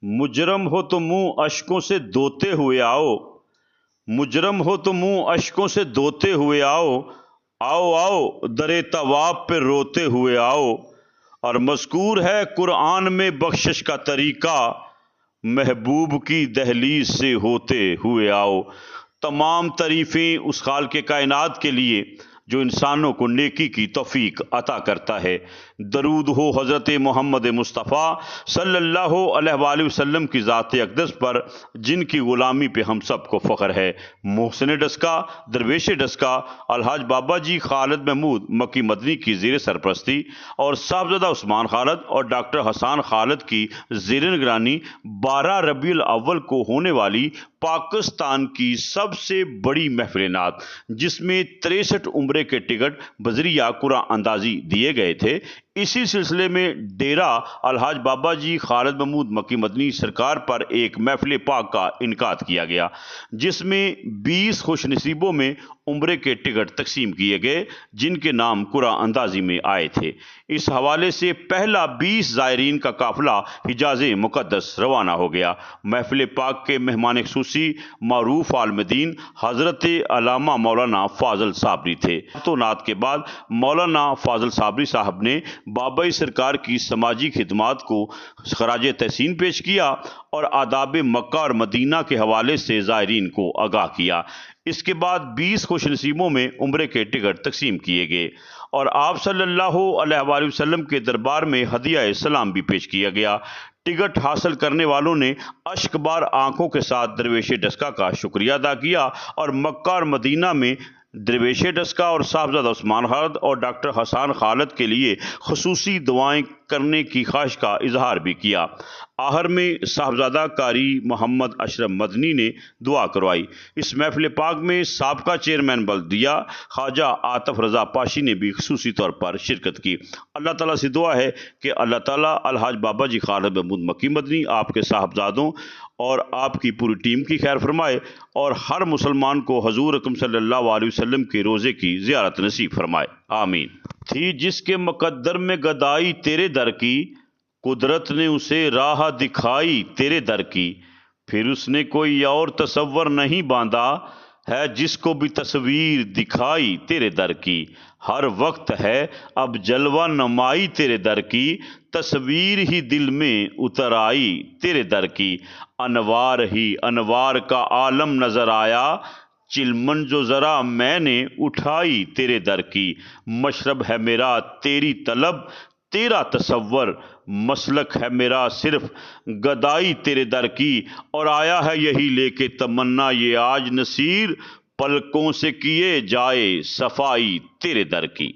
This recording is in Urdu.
مجرم ہو تو منہ اشکوں سے دھوتے ہوئے آؤ، مجرم ہو تو منہ اشکوں سے دھوتے ہوئے آؤ، آؤ آؤ در طواب پہ روتے ہوئے آؤ۔ اور مذکور ہے قرآن میں بخشش کا طریقہ، محبوب کی دہلیز سے ہوتے ہوئے آؤ۔ تمام تعریفیں اس خالق کائنات کے لیے جو انسانوں کو نیکی کی توفیق عطا کرتا ہے۔ درود ہو حضرت محمد مصطفیٰ صلی اللہ علیہ وآلہ وسلم کی ذات اقدس پر، جن کی غلامی پہ ہم سب کو فخر ہے۔ محسن ڈسکا، درویش ڈسکا، الحاج بابا جی خالد محمود مکی مدنی کی زیر سرپرستی اور صاحبزادہ عثمان خالد اور ڈاکٹر حسان خالد کی زیر نگرانی 12 ربیع الاول کو ہونے والی پاکستان کی سب سے بڑی محفل نعت، جس میں 63 عمرے کے ٹکٹ بذریعہ قرآن اندازی دیے گئے تھے، اسی سلسلے میں ڈیرہ الحاج بابا جی خالد محمود مکی مدنی سرکار پر ایک محفل پاک کا انعقاد کیا گیا، جس میں 20 خوش نصیبوں میں عمرے کے ٹکٹ تقسیم کیے گئے جن کے نام قرآن اندازی میں آئے تھے۔ اس حوالے سے پہلا 20 زائرین کا قافلہ حجاز مقدس روانہ ہو گیا۔ محفل پاک کے مہمان خصوصی معروف عالم دین حضرت علامہ مولانا فاضل صابری تھے۔ تو نعت کے بعد مولانا فاضل صابری صاحب نے بابا سرکار کی سماجی خدمات کو خراج تحسین پیش کیا اور آداب مکہ اور مدینہ کے حوالے سے زائرین کو آگاہ کیا۔ اس کے بعد 20 خوش نصیبوں میں عمرے کے ٹکٹ تقسیم کیے گئے اور آپ صلی اللہ علیہ وآلہ وسلم کے دربار میں ہدیہ سلام بھی پیش کیا گیا۔ ٹکٹ حاصل کرنے والوں نے اشک بار آنکھوں کے ساتھ درویش ڈسکا کا شکریہ ادا کیا اور مکہ اور مدینہ میں درویش ڈسکا اور صاحبزادہ عثمان خالد اور ڈاکٹر حسان خالد کے لیے خصوصی دعائیں کرنے کی خواہش کا اظہار بھی کیا۔ آخر میں صاحبزادہ قاری محمد اشرف مدنی نے دعا کروائی۔ اس محفل پاک میں سابقہ چیئرمین بلدیہ خواجہ عاطف رضا پاشی نے بھی خصوصی طور پر شرکت کی۔ اللہ تعالیٰ سے دعا ہے کہ اللہ تعالیٰ الحاج بابا جی خالد محمود مکی مدنی، آپ کے صاحبزادوں اور آپ کی پوری ٹیم کی خیر فرمائے اور ہر مسلمان کو حضور اکرم صلی اللہ علیہ وسلم کے روزے کی زیارت نصیب فرمائے، آمین۔ تھی جس کے مقدر میں گدائی تیرے در کی، قدرت نے اسے راہ دکھائی تیرے در کی، پھر اس نے کوئی اور تصور نہیں باندھا ہے جس کو بھی تصویر دکھائی تیرے در کی، ہر وقت ہے اب جلوہ نمائی تیرے در کی، تصویر ہی دل میں اتر آئی تیرے در کی، انوار ہی انوار کا عالم نظر آیا، چلمن جو ذرا میں نے اٹھائی تیرے در کی، مشرب ہے میرا تیری طلب تیرا تصور، مسلک ہے میرا صرف گدائی تیرے در کی، اور آیا ہے یہی لے کے تمنا یہ آج نصیر، پلکوں سے کیے جائے صفائی تیرے در کی۔